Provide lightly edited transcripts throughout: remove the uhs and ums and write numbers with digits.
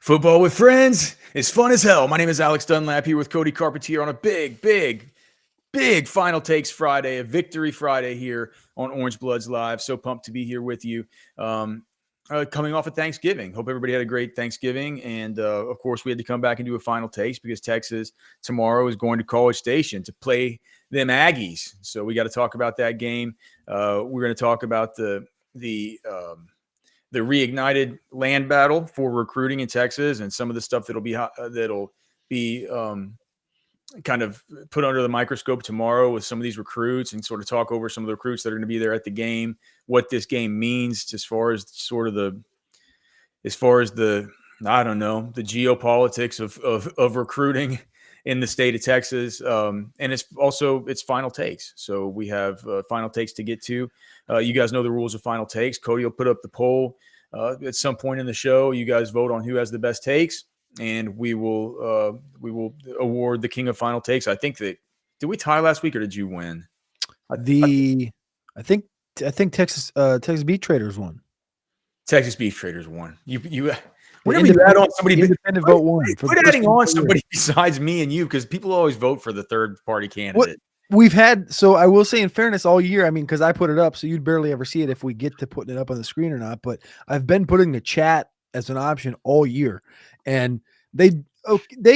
Football with friends is fun as hell. My name is Alex Dunlap here with Cody Carpentier on a big Final Takes Friday, a victory Friday here on Orange Bloods Live. So pumped to be here with you. Coming off of Thanksgiving. Hope everybody had a great Thanksgiving. And of course, we had to come back and do a Final Takes because Texas tomorrow is going to College Station to play them Aggies. So we got to talk about that game. We're going to talk about the reignited land battle for recruiting in Texas and some of the stuff that'll be kind of put under the microscope tomorrow with some of these recruits, and sort of talk over some of the recruits that are going to be there at the game, what this game means as far as the I don't know, the geopolitics of recruiting in the state of Texas. And it's Final Takes. So we have Final Takes to get to. You guys know the rules of Final Takes. Cody will put up the poll at some point in the show. You guys vote on who has the best takes, and we will award the king of Final Takes. I think did we tie last week or did you win? I think Texas Beef Traders won. Texas Beef Traders won. You whenever you add on somebody, independent vote won. Quit adding on somebody besides me and you, because people always vote for the third party candidate. We've had, so I will say in fairness all year, I mean, because I put it up, so you'd barely ever see it if we get to putting it up on the screen or not, but I've been putting the chat as an option all year, and they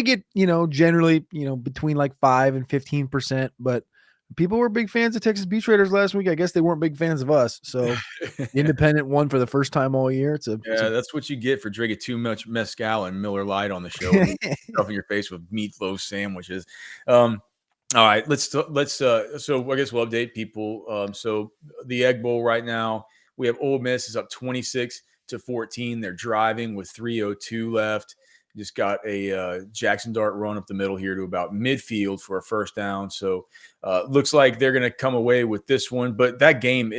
get, generally, between like 5 and 15%, but people were big fans of Texas Beach Raiders last week. I guess they weren't big fans of us. So independent won for the first time all year. That's what you get for drinking too much mezcal and Miller Lite on the show. Stuffing your face with meatloaf sandwiches. All right, so I guess we'll update people. So the Egg Bowl right now, we have Ole Miss is up 26-14. They're driving with 3:02 left. Just got a Jackson Dart run up the middle here to about midfield for a first down. So looks like they're going to come away with this one. But that game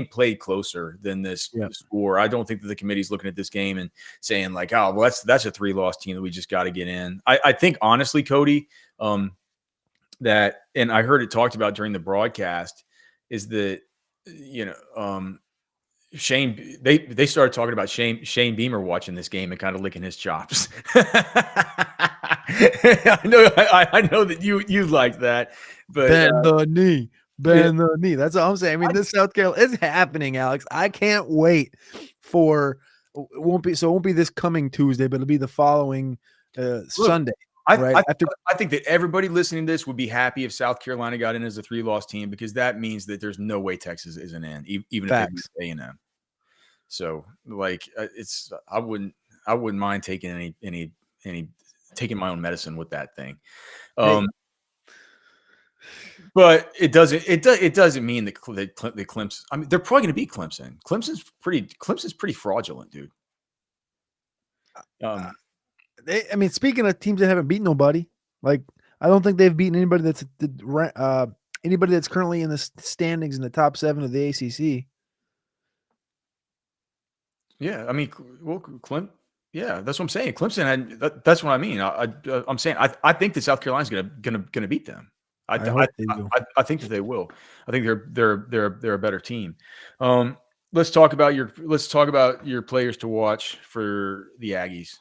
played closer than this score. I don't think that the committee's looking at this game and saying like, oh, well, that's a 3-loss team that we just got to get in. I think honestly, Cody, that, and I heard it talked about during the broadcast, is that Shane, they started talking about Shane Beamer watching this game and kind of licking his chops. I know that you like that, but bend the knee. That's all I'm saying. I mean, this South Carolina is happening, Alex. I can't wait for it won't be this coming Tuesday, but it'll be the following Sunday. I think that everybody listening to this would be happy if South Carolina got in as a 3-loss team, because that means that there's no way Texas isn't in, even Facts. if they beat A&M. So, like, I wouldn't mind taking taking my own medicine with that thing. But it doesn't mean that Clemson. I mean, they're probably going to beat Clemson. Clemson's pretty fraudulent, dude. Speaking of teams that haven't beaten nobody, like I don't think they've beaten anybody that's currently in the standings in the top 7 of the ACC. Yeah, I mean, yeah, that's what I'm saying. Clemson that's what I mean. I'm saying I think that South Carolina's gonna beat them. I think that they will. I think they're a better team. Let's talk about your players to watch for the Aggies.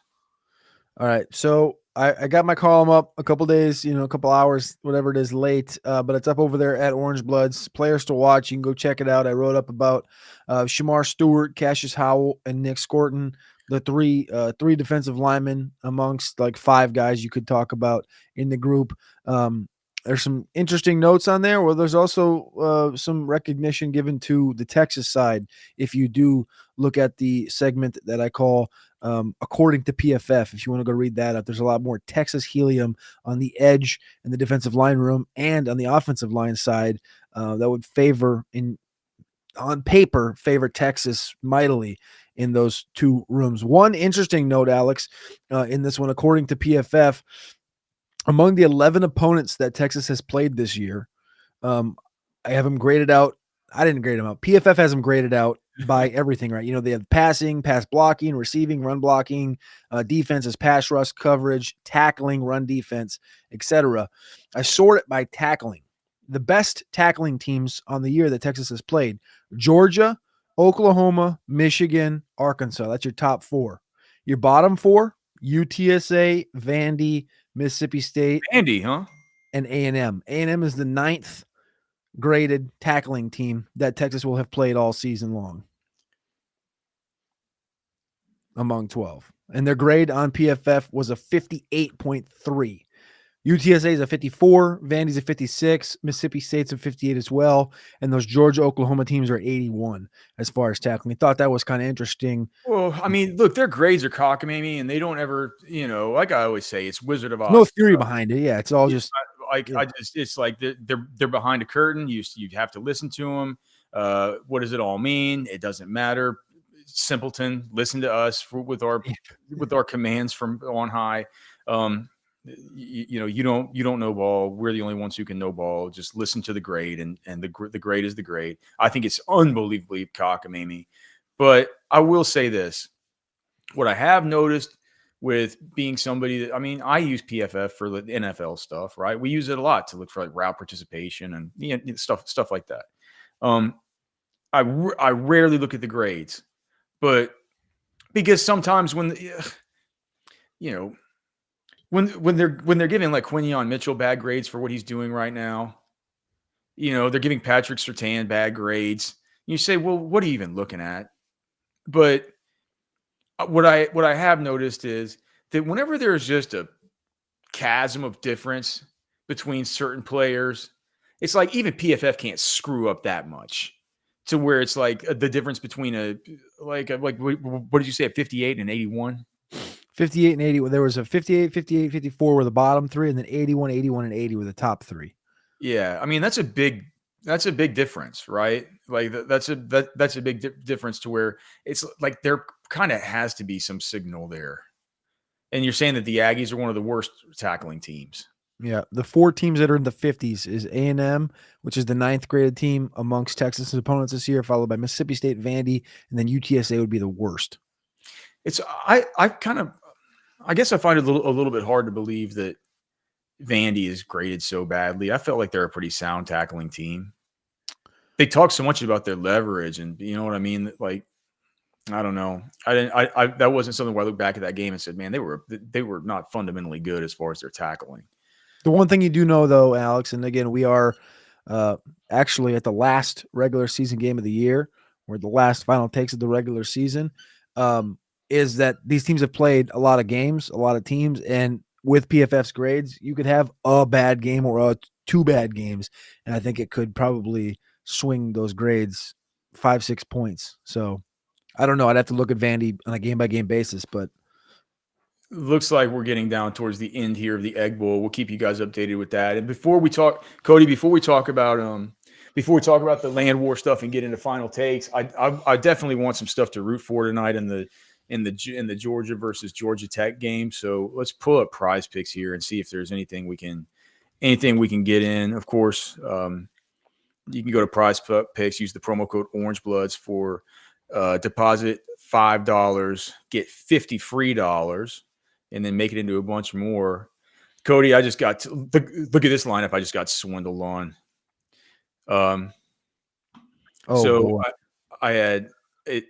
All right, so I got my column up a couple days, a couple hours, whatever it is, late, but it's up over there at Orange Bloods. Players to watch, you can go check it out. I wrote up about Shamar Stewart, Cassius Howell, and Nick Scorton, the three defensive linemen amongst like 5 guys you could talk about in the group. There's some interesting notes on there. Well, there's also some recognition given to the Texas side. If you do look at the segment that I call According to PFF, if you want to go read that up, there's a lot more Texas helium on the edge in the defensive line room and on the offensive line side that would on paper favor Texas mightily in those 2 rooms. One interesting note, Alex, in this one, according to PFF, among the 11 opponents that Texas has played this year, I have them graded out. I didn't grade them out. PFF has them graded out by everything, right? They have passing, pass blocking, receiving, run blocking, defenses, pass rush coverage, tackling, run defense, etc. I sort it by tackling. The best tackling teams on the year that Texas has played: Georgia, Oklahoma, Michigan, Arkansas. That's your top 4. Your bottom 4, UTSA, Vandy, Mississippi State, Andy, huh? and A&M. A&M is the 9th graded tackling team that Texas will have played all season long among 12. And their grade on PFF was a 58.3. UTSA is a 54, Vandy's a 56, Mississippi State's a 58 as well, and those Georgia Oklahoma teams are 81 as far as tackling. I thought that was kind of interesting. Well, I mean, look, their grades are cockamamie, and they don't ever, like I always say, it's Wizard of There's no Oz. theory behind it. Yeah, it's all Yeah, just like yeah. I just, it's like they're behind a curtain. You have to listen to them. What does it all mean? It doesn't matter. Simpleton, listen to us with our commands from on high. You don't know ball. We're the only ones who can know ball. Just listen to the grade, and the grade is the grade. I think it's unbelievably cockamamie. But I will say this: what I have noticed with being somebody that, I mean, I use PFF for the NFL stuff, right? We use it a lot to look for like route participation and stuff like that. Um, I rarely look at the grades, but because sometimes when you know when they're giving like Quinion Mitchell bad grades for what he's doing right now, they're giving Patrick Surtain bad grades. You say, well, what are you even looking at? But what I have noticed is that whenever there's just a chasm of difference between certain players, it's like even PFF can't screw up that much to where it's like the difference between like what did you say, a 58 and 81? 58 and 80. There was a 58, 58, 54 were the bottom three, and then 81, 81, and 80 were the top three. Yeah, I mean that's a big difference, right? Like that's a big difference to where it's like there kind of has to be some signal there. And you're saying that the Aggies are one of the worst tackling teams. Yeah, the 4 teams that are in the 50s is A&M, which is the 9th graded team amongst Texas opponents this year, followed by Mississippi State, Vandy, and then UTSA would be the worst. It's I kind of I guess I find it a little bit hard to believe that Vandy is graded so badly. I felt like they're a pretty sound tackling team. They talk so much about their leverage, and you know what I mean. Like I don't know. I didn't. I that wasn't something where I look back at that game and said, man, they were not fundamentally good as far as their tackling. The one thing you do know, though, Alex, and again, we are actually at the last regular season game of the year, or the last final takes of the regular season, is that these teams have played a lot of games, a lot of teams, and with PFF's grades, you could have a bad game or 2 bad games, and I think it could probably swing those grades 5-6 points. So I don't know. I'd have to look at Vandy on a game-by-game basis, but Looks like we're getting down towards the end here of the Egg Bowl. We'll keep you guys updated with that. And before we talk, Cody, before we talk about the land war stuff and get into final takes, I definitely want some stuff to root for tonight in the Georgia versus Georgia Tech game. So let's pull up Prize Picks here and see if there's anything we can get in. Of course, you can go to Prize Picks, use the promo code Orange Bloods for deposit $5, get 50 free dollars, and then make it into a bunch more. Cody, I just got look at this lineup. I just got swindled on. So I had it.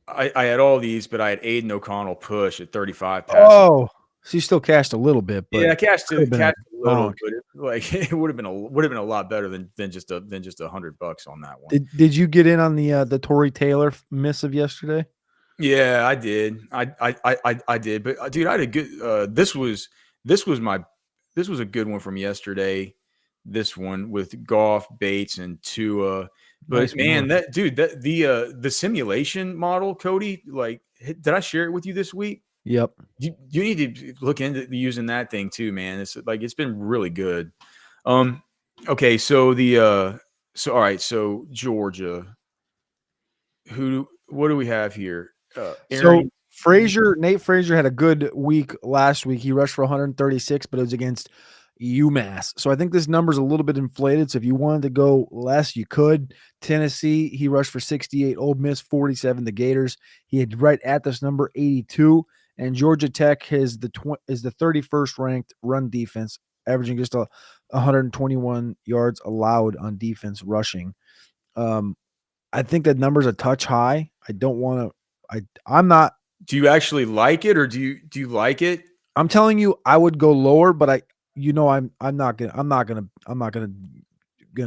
I had all these, but I had Aiden O'Connell push at 35 passes. oh, so you still cashed a little bit, but yeah, I cashed a little, bonk. but it would have been a lot better than just $100 on that one. Did you get in on the Tory Taylor miss of yesterday? Yeah, I did. I did. But dude, I had a good. This was a good one from yesterday. This one with Goff, Bates, and Tua. But Nice man, work. that dude, the simulation model, Cody. Like, did I share it with you this week? Yep. You need to look into using that thing too, man. It's been really good. Okay, so all right, so Georgia. What do we have here? So Aaron, Nate Frazier had a good week last week. He rushed for 136, but it was against UMass. So I think this number's a little bit inflated. So if you wanted to go less, you could. Tennessee, he rushed for 68. Ole Miss, 47. The Gators, he had right at this number, 82. And Georgia Tech is the 31st ranked run defense, averaging just 121 yards allowed on defense rushing. I think that number's a touch high. I don't want to. I'm not Do you actually like it, or do you like it? I'm telling you, I would go lower, but I'm not gonna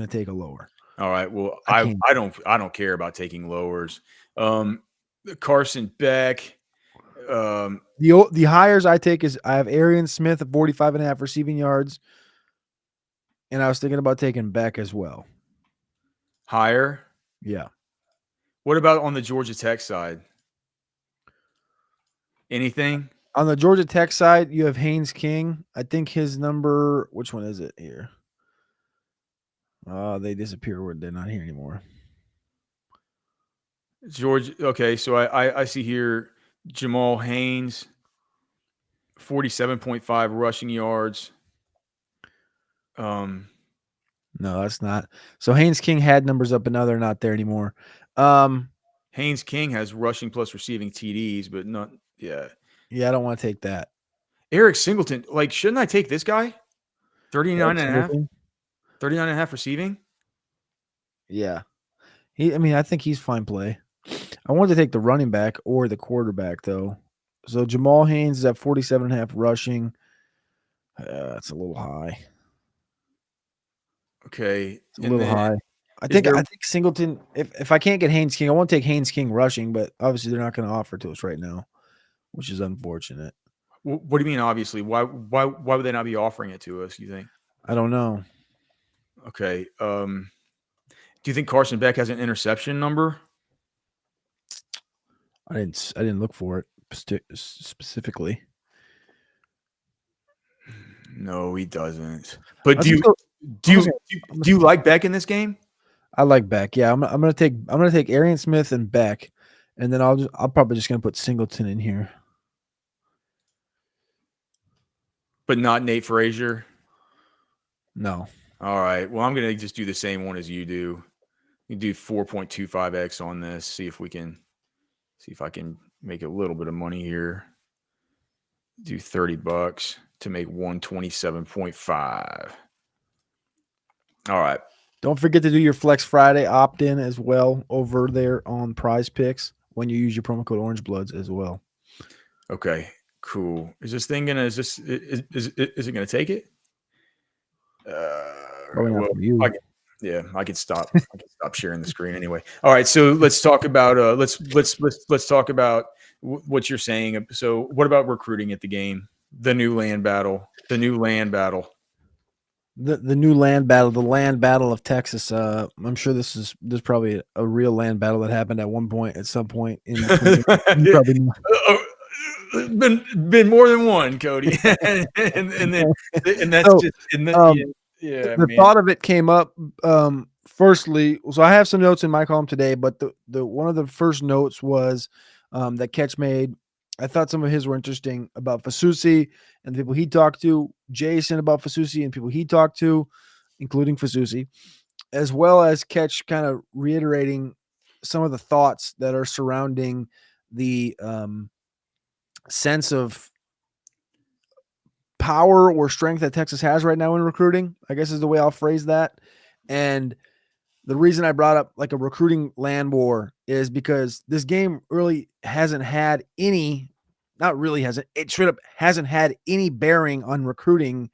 take a lower. All right. Well, I I can't. I don't I don't care about taking lowers. Um, Carson Beck. Um, The hires I take is I have Arian Smith at 45.5 receiving yards, and I was thinking about taking Beck as well. higher. Yeah. What about on the Georgia Tech side? Anything? On the Georgia Tech side, you have Haynes King. I think his number, which one is it here? They disappear. They're not here anymore. George. Okay, so I see here Jamal Haynes, 47.5 rushing yards. Um, No, that's not. So Haynes King had numbers up, but now they're not there anymore. Um, Haynes King has rushing plus receiving TDs, but not. Yeah, yeah, I don't want to take that. Eric Singleton. Like, shouldn't I take this guy? Eric 39 and a half. Singleton? 39 and a half receiving. Yeah. I think he's fine play. I wanted to take the running back or the quarterback, though. So Jamal Haynes is at 47.5 rushing. It's a little high. Okay, It's a and little then high. I is think there? I think Singleton. If I can't get Haynes King, I won't take Haynes King rushing, but obviously they're not going to offer to us right now, which is unfortunate. What do you mean? Obviously, why would they not be offering it to us? You think? I don't know. Okay. Do you think Carson Beck has an interception number? I didn't look for it specifically. No, he doesn't. But I do was you gonna go- do I was you gonna- do you like Beck in this game? I like Beck. Yeah, I'm gonna take Arian Smith and Beck, and then I'll probably just gonna put Singleton in here. But not Nate Frazier. No, All right. Well, I'm gonna just do the same one as you do. You do 4.25x on this. See if I can make a little bit of money here. Do $30 to make 127.5. All right. don't forget to do your Flex Friday opt in as well over there on Prize Picks when you use your promo code Orange Bloods as well. Okay. Cool. Is this thing gonna? Is it gonna take it? Probably not Well, for you. yeah, I could stop. I can stop sharing the screen anyway. All right, so let's talk about let's talk about what you're saying. So, what about recruiting at the game? The new land battle. The new land battle. The new land battle, the land battle of Texas. I'm sure there's probably a real land battle that happened at some point in between. You probably know. Been more than one, Cody, and then and that's So, just and then, um, yeah, the man. thought of it came up firstly. So I have some notes in my column today, but the one of the first notes was that Catch made. I thought some of his were interesting about Fasusi and the people he talked to, Jason about Fasusi and people he talked to, including Fasusi, as well as Catch kind of reiterating some of the thoughts that are surrounding the sense of power or strength that Texas has right now in recruiting, I guess is the way I'll phrase that. And the reason I brought up like a recruiting land war is because this game really hasn't had any, not really hasn't, it straight up hasn't had any bearing on recruiting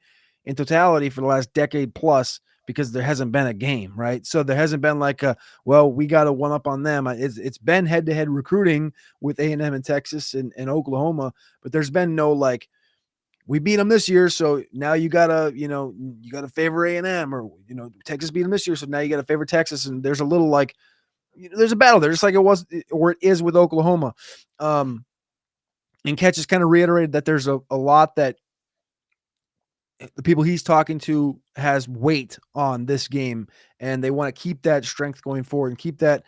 in totality for the last decade plus because there hasn't been a game, right? So there hasn't been like well, we got to one up on them. It's been head-to-head recruiting with A&M in Texas and Oklahoma, but there's been no like, we beat them this year, so now you gotta favor A&M, or Texas beat them this year, so now you gotta favor Texas. And there's a little like, there's a battle there, just like it was or it is with Oklahoma. And Catch has kind of reiterated that there's a lot that the people he's talking to has weight on this game, and they want to keep that strength going forward and keep that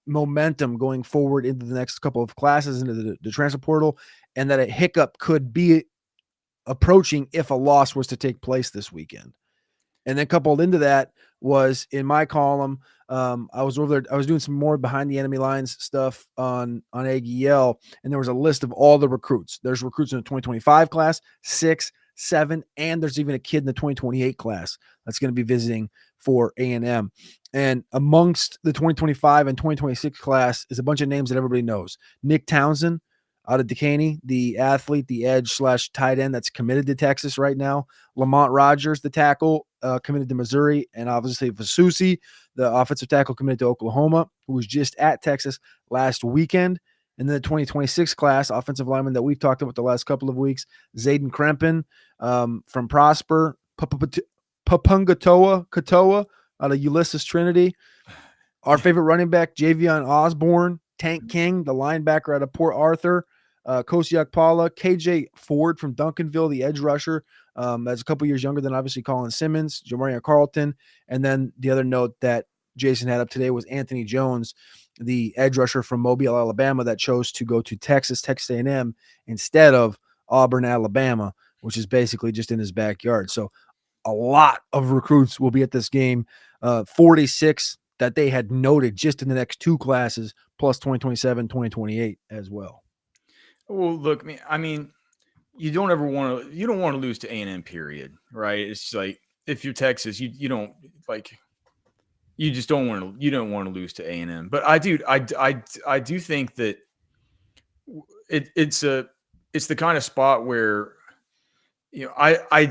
momentum going forward into the next couple of classes into the transfer portal, and that a hiccup could be approaching if a loss was to take place this weekend. And then coupled into that was in my column, I was over there, I was doing some more behind the enemy lines stuff on AGL, and there was a list of all the recruits. There's recruits in the 2025 class, 6, 7, and there's even a kid in the 2028 class that's going to be visiting for A&M. And amongst the 2025 and 2026 class is a bunch of names that everybody knows. Nick Townsend, out of Decaney, the athlete, the edge slash tight end that's committed to Texas right now. Lamont Rogers, the tackle, committed to Missouri. And obviously Fasusi, the offensive tackle, committed to Oklahoma, who was just at Texas last weekend. And then the 2026 class, offensive lineman that we've talked about the last couple of weeks, Zayden Krempin from Prosper, Papungatoa Katoa out of Ulysses Trinity. Our favorite running back, Javion Osborne, Tank King, the linebacker out of Port Arthur, Kosiak Paula, KJ Ford from Duncanville, the edge rusher. That's a couple years younger than obviously Colin Simmons, Jamaria Carlton. And then the other note that Jason had up today was Anthony Jones, the edge rusher from Mobile, Alabama, that chose to go to Texas A&M instead of Auburn, Alabama, which is basically just in his backyard. So a lot of recruits will be at this game, 46 that they had noted just in the next two classes, plus 2027, 2028 as well. Well, look, I mean, you don't want to lose to A&M, period, right? It's like, if you're Texas, you don't like, you just don't want to lose to A&M. But I do think that it's the kind of spot where, I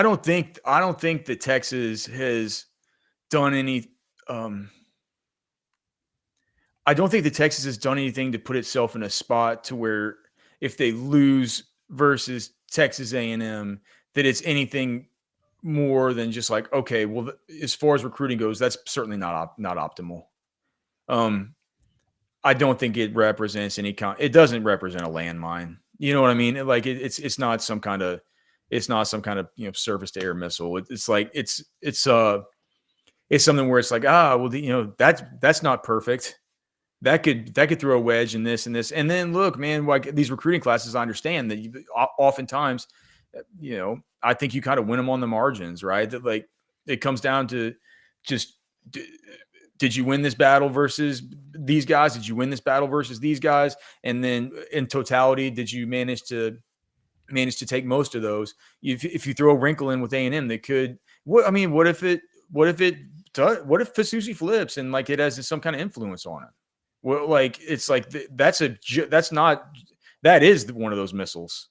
don't think that Texas has done any. I don't think that Texas has done anything to put itself in a spot to where, if they lose versus Texas A&M, that it's anything more than just like, okay, well, as far as recruiting goes, that's certainly not optimal. I don't think it represents it doesn't represent a landmine. You know what I mean? Like, it's not some kind of surface to air missile. It's like, it's something where it's like, well, that's not perfect. That could throw a wedge in this and this. And then look, man, like these recruiting classes, I understand that oftentimes, I think you kind of win them on the margins, right? That, like, it comes down to just, did you win this battle versus these guys? Did you win this battle versus these guys? And then in totality, did you manage to take most of those? If you throw a wrinkle in with A&M, that could, what if Fasusi flips and like it has some kind of influence on it? Well, like, it's like that is one of those missiles,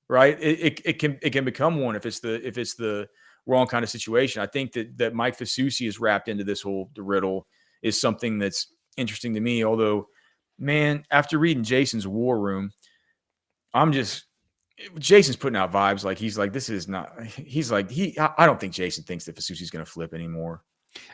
right? It can become one if it's the wrong kind of situation. I think that Mike Fasusi is wrapped into this whole riddle is something that's interesting to me. Although, man, after reading Jason's War Room, Jason's putting out vibes like he's like, this is not. He's like, I don't think Jason thinks that Fasusi's going to flip anymore.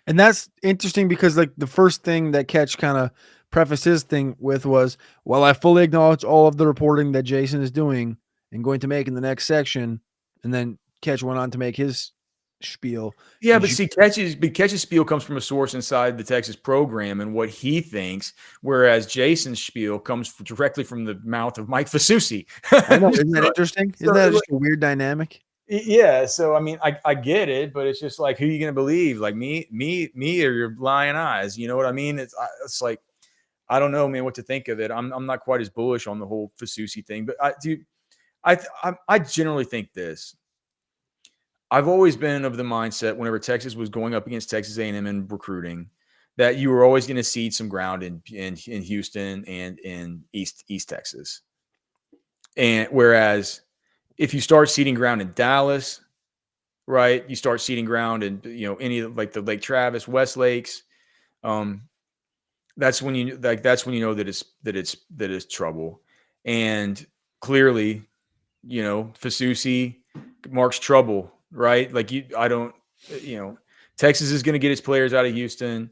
And that's interesting because, like, the first thing that Ketch kind of prefaced his thing with was, well, I fully acknowledge all of the reporting that Jason is doing and going to make in the next section. And then Ketch went on to make his spiel. Yeah, but see, Ketch's spiel comes from a source inside the Texas program and what he thinks, whereas Jason's spiel comes directly from the mouth of Mike Fasusi. I know. Isn't that interesting? Isn't that just a weird dynamic? Yeah. So, I mean, I get it, but it's just like, who are you going to believe? Like me, or your lying eyes? You know what I mean? It's like, I don't know, man, what to think of it. I'm not quite as bullish on the whole Fasusi thing, but I generally think this. I've always been of the mindset, whenever Texas was going up against Texas A&M in recruiting, that you were always going to cede some ground in Houston and in East Texas. And whereas if you start ceding ground in Dallas, right, you start ceding ground in any of, like, the Lake Travis, West Lakes, that's when you know that it's trouble. And clearly, Fasusi marks trouble. Right? Like, Texas is going to get its players out of Houston.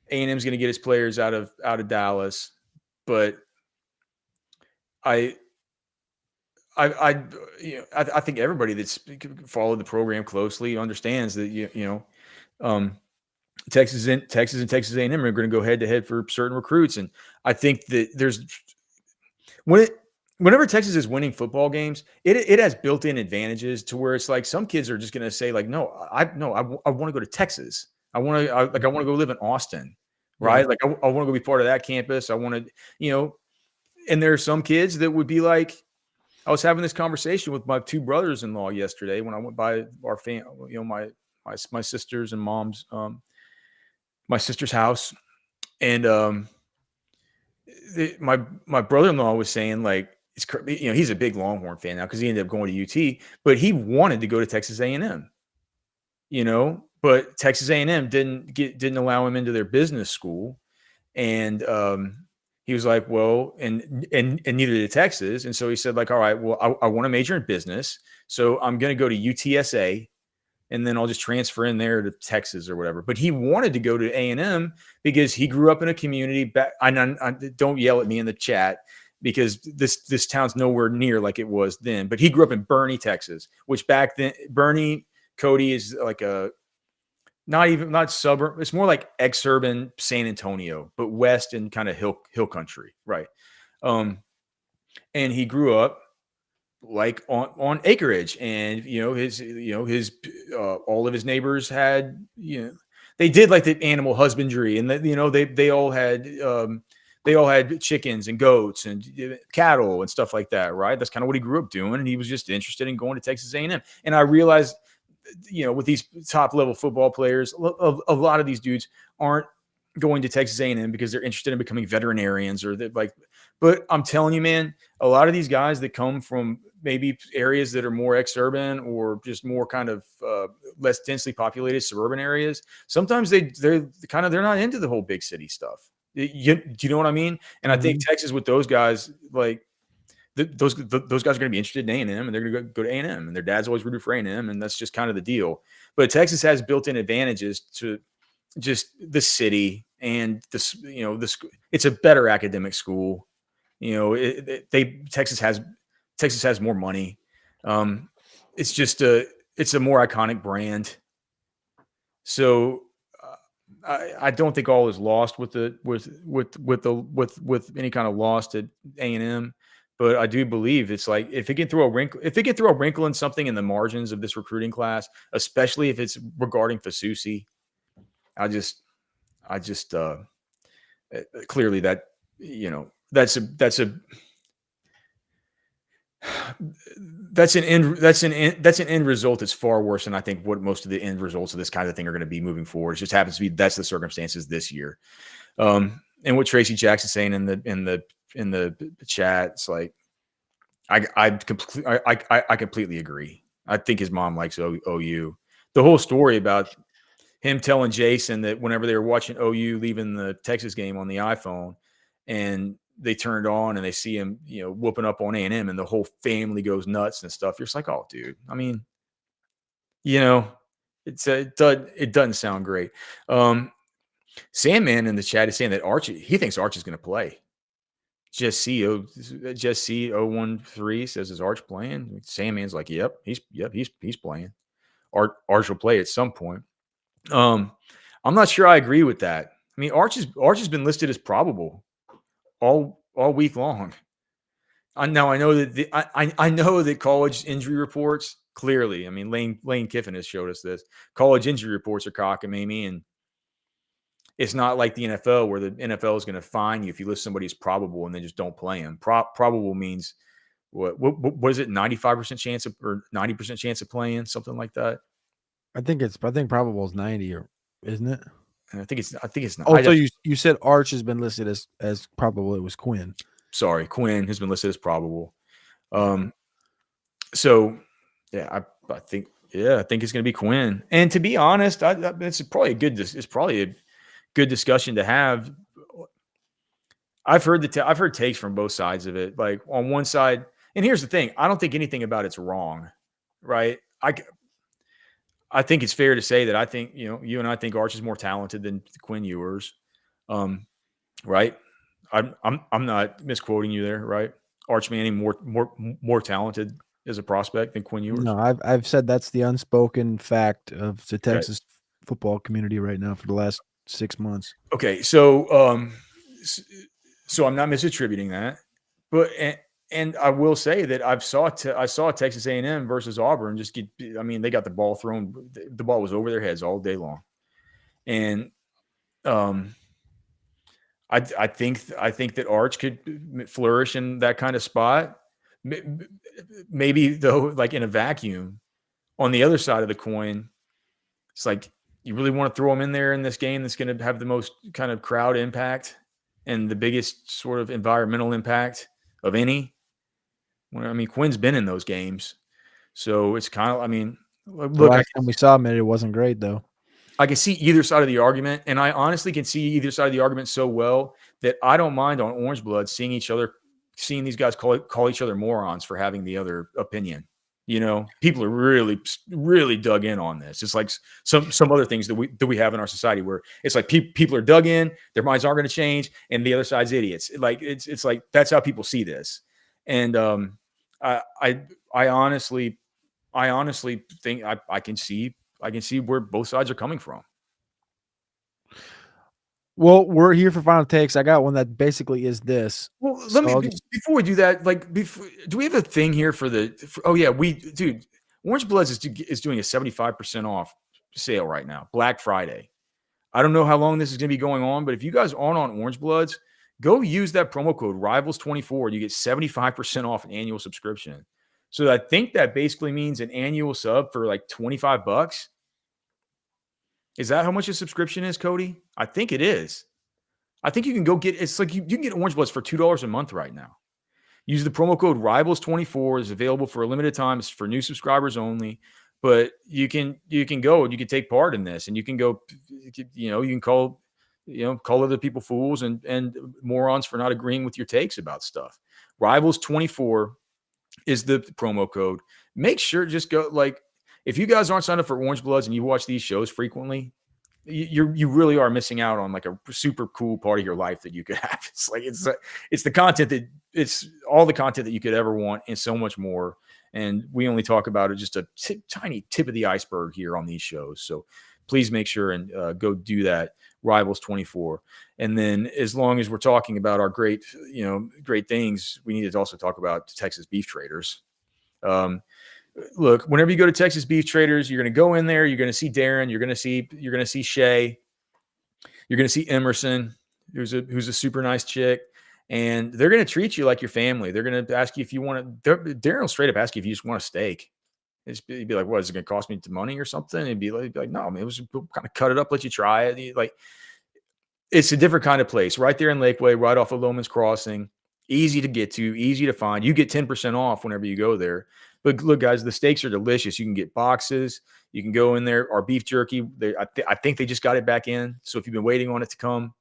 A&M is going to get its players out of Dallas. But I think everybody that's followed the program closely understands that Texas and Texas A&M are going to go head to head for certain recruits, and I think that whenever Texas is winning football games, it has built-in advantages to where it's like some kids are just going to say, like, no, I want to go to Texas. I want to go live in Austin, right? Yeah. Like, I want to go be part of that campus. I want to, and there are some kids that would be like, I was having this conversation with my two brothers-in-law yesterday when I went by our my sister's and mom's, my sister's house. And, my brother-in-law was saying like he's a big Longhorn fan now because he ended up going to UT, but he wanted to go to Texas A&M, but Texas A&M didn't allow him into their business school, and he was like, well, and neither did Texas, and so he said like, all right, well, I want to major in business, so I'm going to go to UTSA, and then I'll just transfer in there to Texas or whatever. But he wanted to go to A&M because he grew up in a community. Don't yell at me in the chat because this town's nowhere near like it was then. But he grew up in Bernie, Texas, which back then Bernie, Cody is like a not suburb. It's more like exurban San Antonio, but west and kind of hill country, right? Um, and he grew up like on acreage, and his all of his neighbors had they did like the animal husbandry, and that they all had chickens and goats and cattle and stuff like that, right? That's kind of what he grew up doing, and he was just interested in going to Texas A&M. And I realized, with these top level football players, a lot of these dudes aren't going to Texas A&M because they're interested in becoming veterinarians or that like. But I'm telling you, man, a lot of these guys that come from maybe areas that are more exurban or just more kind of less densely populated suburban areas, sometimes they're not into the whole big city stuff. Do you know what I mean? And I think Texas with those guys, like those guys are going to be interested in A&M, and they're going to go to A&M, and their dad's always rooted for A&M, and that's just kind of the deal. But Texas has built-in advantages to just the city and this, it's a better academic school. Texas has more money. It's just it's a more iconic brand. So I don't think all is lost with any kind of loss at A&M, but I do believe it's like if it can throw a wrinkle in something in the margins of this recruiting class, especially if it's regarding Fasusi, I just clearly that that's an end result that's far worse than I think what most of the end results of this kind of thing are going to be moving forward. It just happens to be that's the circumstances this year. And what Tracy Jackson's saying in the chat, it's like I completely agree. I think his mom likes OU. The whole story about him telling Jason that whenever they were watching OU leaving the Texas game on the iPhone, and they turned on and they see him, whooping up on A&M, and the whole family goes nuts and stuff. You're just like, oh, dude. I mean, it doesn't sound great. Sandman in the chat is saying that he thinks Arch is going to play. Just see 013 says, is Arch playing? Sandman's like, yep, he's playing. Arch will play at some point. I'm not sure I agree with that. I mean, Arch has been listed as probable all week long. I know that I know that college injury reports clearly. I mean, Lane Kiffin has showed us this. College injury reports are cockamamie, and it's not like the NFL where the NFL is going to fine you if you list somebody as probable and then just don't play him. Probable means what is it? 95% chance or 90% chance of playing, something like that. I think probable is 90, or isn't it? And I think it's not. Oh, so you said Arch has been listed as probable. It was Quinn. Sorry, Quinn has been listed as probable. So yeah, I think it's going to be Quinn. And to be honest, it's probably a good discussion to have. I've heard takes from both sides of it. Like on one side, and here's the thing: I don't think anything about it's wrong, right? I think it's fair to say that I think you and I think Arch is more talented than Quinn Ewers, right? I'm not misquoting you there, right? Arch Manning more talented as a prospect than Quinn Ewers. No, I've said that's the unspoken fact of the Texas football community right now for the last 6 months. Okay, so I'm not misattributing that, but and I will say that I saw Texas A&M versus Auburn they got the ball thrown. The ball was over their heads all day long, and I think that Arch could flourish in that kind of spot. Maybe though, like in a vacuum. On the other side of the coin, it's like you really want to throw him in there in this game that's going to have the most kind of crowd impact and the biggest sort of environmental impact of any. Well, I mean, Quinn's been in those games, so it's kind of. I mean, The look, last time we saw him, it wasn't great though. I can see either side of the argument, and I honestly can see either side of the argument so well that I don't mind on Orange Blood seeing these guys call each other morons for having the other opinion. You know, people are really dug in on this. It's like some other things that we have in our society where it's like people are dug in, their minds aren't going to change, and the other side's idiots. Like it's like that's how people see this, and I I I honestly think I can see where both sides are coming from. Well, we're here for final takes. I got one that basically is this. Well, let So me I'll just before we do that, like, do we have a thing here oh yeah, dude, Orange Bloods is doing a 75% off sale right now, Black Friday. I don't know how long this is going to be going on, but if you guys aren't on Orange Bloods, go use that promo code Rivals24. You get 75% off an annual subscription. So I think that basically means an annual sub for like $25. Is that how much a subscription is, Cody? I think it is. I think you can go get it's like you can get Orange Bloods for $2 a month right now. Use the promo code Rivals24. It's available for a limited time. It's for new subscribers only. But you can go and you can take part in this, and you can go, you can call other people fools and morons for not agreeing with your takes about stuff. Rivals24 is the promo code. Make sure just go like if you guys aren't signed up for Orange Bloods and you watch these shows frequently, you really are missing out on like a super cool part of your life that you could have. It's like it's the content that it's all the content that you could ever want and so much more. And we only talk about it just a tiny tip of the iceberg here on these shows. So please make sure and go do that. Rivals 24. And then as long as we're talking about our great things, we need to also talk about Texas beef traders. Look, whenever you go to Texas Beef Traders, you're going to go in there. You're going to see Darren. You're going to see Shay. You're going to see Emerson, who's a super nice chick, and they're going to treat you like your family. They're going to ask you if you want to. Darren will straight up ask you if you just want a steak. He'd be like, "What is it going to cost me money or something?" And he'd be like, "No, man, it was kind of cut it up, let you try it." Like, it's a different kind of place, right there in Lakeway, right off of Loman's Crossing. Easy to get to, easy to find. You get 10% off whenever you go there. But look, guys, the steaks are delicious. You can get boxes. You can go in there. Our beef jerky, I think they just got it back in. So if you've been waiting on it to come,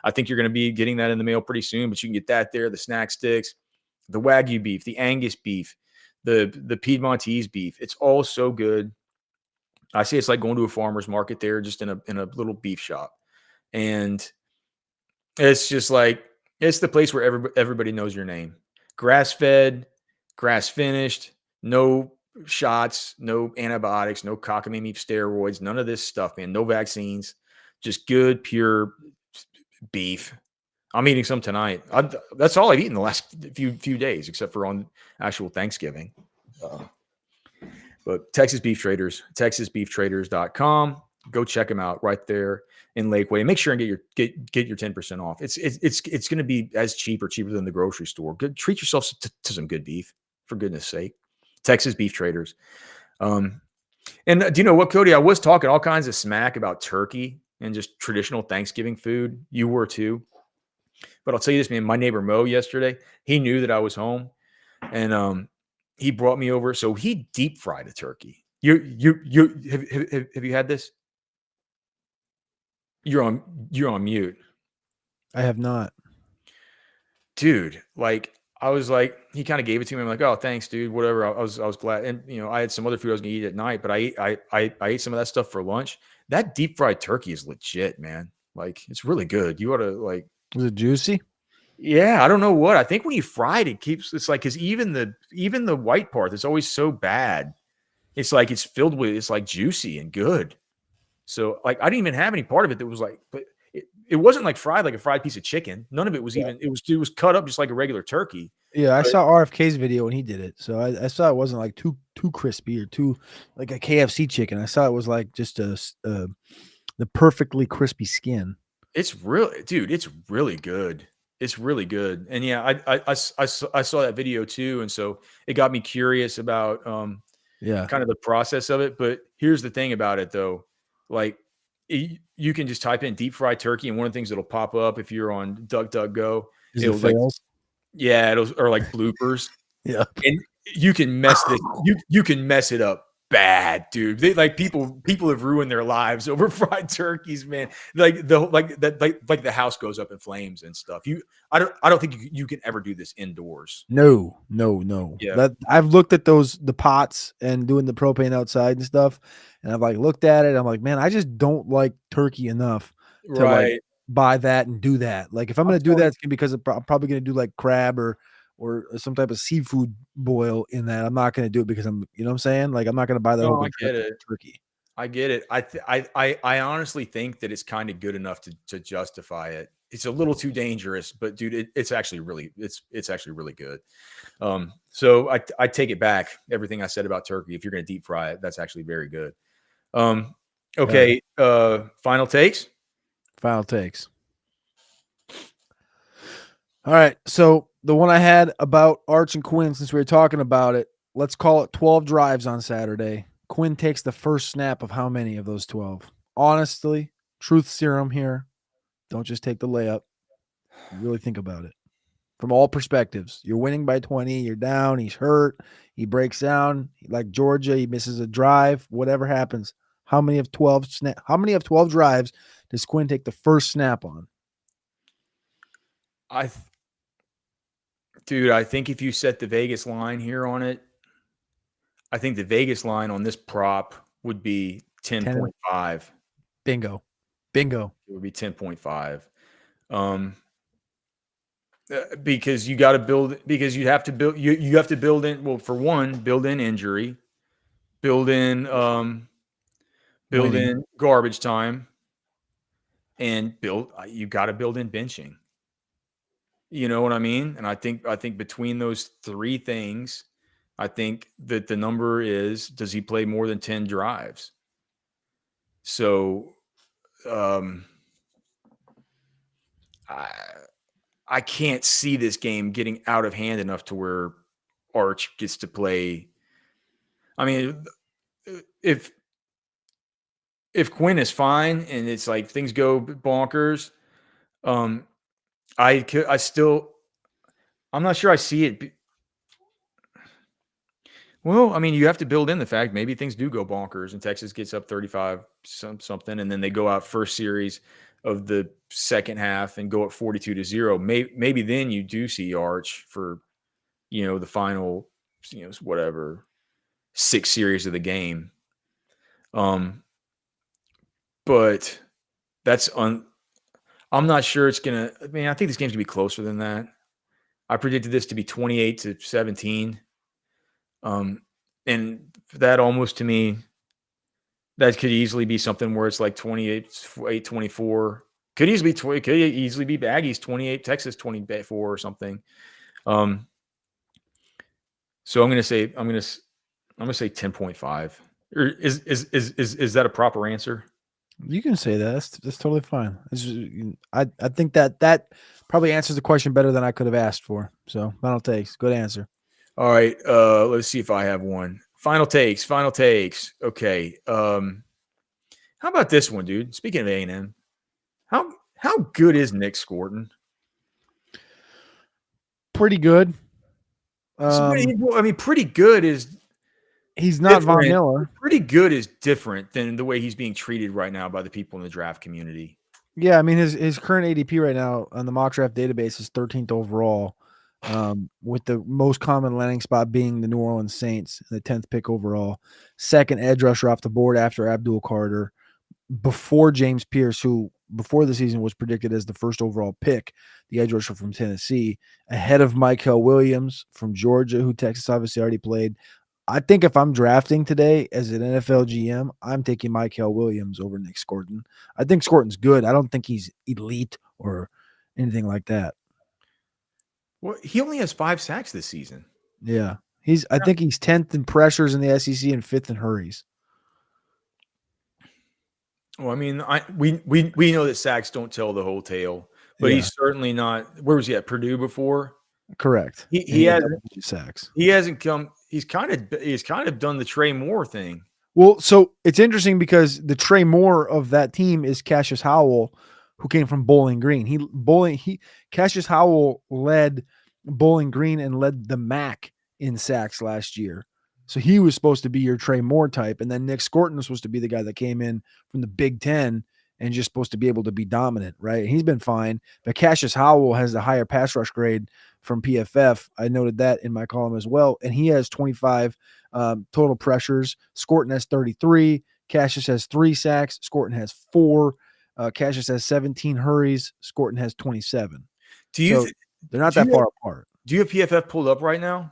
I think you're going to be getting that in the mail pretty soon. But you can get that there, the snack sticks, the Wagyu beef, the Angus beef, the Piedmontese beef. It's all so good. I say it's like going to a farmer's market there, just in a little beef shop. And it's just like, it's the place where everybody knows your name. Grass-fed, grass-finished, no shots, no antibiotics, no cockamamie steroids, none of this stuff, man. No vaccines, just good, pure beef. I'm eating some tonight. That's all I've eaten the last few days, except for on actual Thanksgiving. But Texas Beef Traders, texasbeeftraders.com. Go check them out right there in Lakeway. Make sure and get your 10% off. It's going to be as cheap or cheaper than the grocery store. Treat yourself to some good beef, for goodness sake. Texas Beef Traders. And do you know what, Cody? I was talking all kinds of smack about turkey and just traditional Thanksgiving food. You were too. But I'll tell you this, man. My neighbor Mo yesterday, he knew that I was home, and he brought me over. So he deep fried a turkey. Have you had this? You're on mute. I have not. Dude, like I was like, he kind of gave it to me. I'm like, oh, thanks, dude. Whatever. I was glad. And I had some other food I was gonna eat at night, but I ate some of that stuff for lunch. That deep fried turkey is legit, man. Like it's really good. You ought to like. Was it juicy? Yeah, I don't know what. I think when you fry it, it's like because even the white part that's always so bad. It's like it's like juicy and good. So like I didn't even have any part of it that was like, but it wasn't like fried like a fried piece of chicken. None of it was even. It was cut up just like a regular turkey. Yeah, I But saw RFK's video when he did it, so I saw it wasn't like too crispy or too like a KFC chicken. I saw it was like just the perfectly crispy skin. it's really, dude. It's really good. It's really good. And yeah, I saw that video too, and so it got me curious about Yeah, kind of the process of it. But here's the thing about it though, like you can just type in deep fried turkey, and one of the things that'll pop up if you're on DuckDuckGo, Is it it'll like, fails? yeah, it'll or like bloopers, Yeah. and you can mess this you can mess it up bad, dude. They like people have ruined their lives over fried turkeys, man. Like the like that like the house goes up in flames and stuff. I don't think you can ever do this indoors. No, no, no. Yeah. That I've looked at the pots and doing the propane outside and stuff, and I've like looked at it. I'm like, man, I just don't like turkey enough to like Right. buy that and do that. Like if I'm I'm gonna do telling that, it's gonna be because I'm probably gonna do like crab or some type of seafood boil in that. I'm not gonna do it because you know what I'm saying? Like I'm not gonna buy that whole no, I get contraption it. turkey. I get it. I honestly think that it's kind of good enough to justify it. It's a little too dangerous, but dude, it's actually really it's actually really good. So I take it back. Everything I said about turkey. If you're going to deep fry it, that's actually very good. Um, All right, okay. Final takes. final takes. All right. So the one I had about Arch and Quinn, since we were talking about it, let's call it 12 drives on Saturday. Quinn takes the first snap of how many of those 12? Honestly, truth serum here. Don't just take the layup. Really think about it from all perspectives. You're winning by 20. You're down. He's hurt. He breaks down. Like Georgia, he misses a drive. Whatever happens. How many of 12 drives does Quinn take the first snap on? I, dude, I think if you set the Vegas line here on it, I think the Vegas line on this prop would be 10. 10.5. Bingo. Bingo. It would be 10.5. Um, because you got to build because you have to build you have to build in, well, for one, build in injury, build in build Winning. in garbage time, and you got to build in benching. You know what I mean? And I think between those three things, I think that the number is, does he play more than 10 drives? So um I I can't see this game getting out of hand enough to where Arch gets to play. I mean, if Quinn is fine and it's like things go bonkers, um, I still, I'm not sure I see it. Well, I mean, you have to build in the fact maybe things do go bonkers and Texas gets up 35 something, and then they go out first series of the second half and go up 42-0. Maybe then you do see Arch for, the final, whatever, 6 series of the game. But that's I'm not sure it's gonna. I mean, I think this game's gonna be closer than that. I predicted this to be 28-17. And that almost to me, that could easily be something where it's like 28-24. Could easily be could easily be Aggies 28, Texas 24 or something. Um, so I'm gonna say 10.5. Or is that a proper answer? You can say that. That's totally fine. I think that probably answers the question better than I could have asked for. So final takes. Good answer. All right. Let's see if I have one. Final takes. Final takes. Okay. How about this one, dude? Speaking of A&M, how good is Nick Scorton? Pretty good. I mean, pretty good is He's not Von different. Miller. Pretty good is different than the way he's being treated right now by the people in the draft community. Yeah, I mean his current ADP right now on the mock draft database is 13th overall, with the most common landing spot being the New Orleans Saints, the 10th pick overall. Second edge rusher off the board after Abdul Carter, before James Pierce, who before the season was predicted as the first overall pick, the edge rusher from Tennessee, ahead of Michael Williams from Georgia, who Texas obviously already played. I think if I'm drafting today as an NFL GM, I'm taking Michael Williams over Nick Scorton. I think Scorton's good. I don't think he's elite or anything like that. Well, he only has 5 sacks this season. Yeah. I think he's 10th in pressures in the SEC and 5th in hurries. Well, I mean, we know that sacks don't tell the whole tale, but Yeah. he's certainly not. Where was he at Purdue before? Correct. He had hasn't sacks. he hasn't come. He's kind of done the Trey Moore thing. Well, so it's interesting because the Trey Moore of that team is Cassius Howell, who came from Bowling Green. Cassius Howell led Bowling Green and led the MAC in sacks last year. So he was supposed to be your Trey Moore type, and then Nick Scorton was supposed to be the guy that came in from the Big Ten and just supposed to be able to be dominant, right? He's been fine, but Cassius Howell has the higher pass rush grade from PFF. I noted that in my column as well, and he has 25 total pressures. Scorton has 33. Cassius has 3 sacks. Scorton has 4. Cassius has 17 hurries. Scorton has 27. Do you So th- they're not do that you have, far apart. do you have PFF pulled up right now?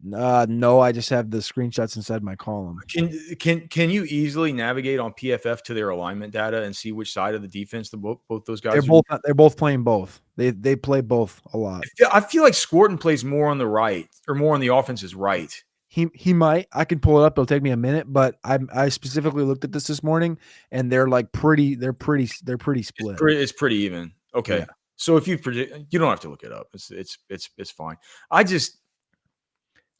No, I just have the screenshots inside my column. Can you easily navigate on PFF to their alignment data and see which side of the defense both those guys are? They're both playing both. They play both a lot. I feel like Scorton plays more on the right or more on the offense's right. He might. I can pull it up. It'll take me a minute, but I specifically looked at this morning, and they're like pretty. They're pretty split. It's pretty even. Okay. Yeah. So if you predict, you don't have to look it up. It's fine.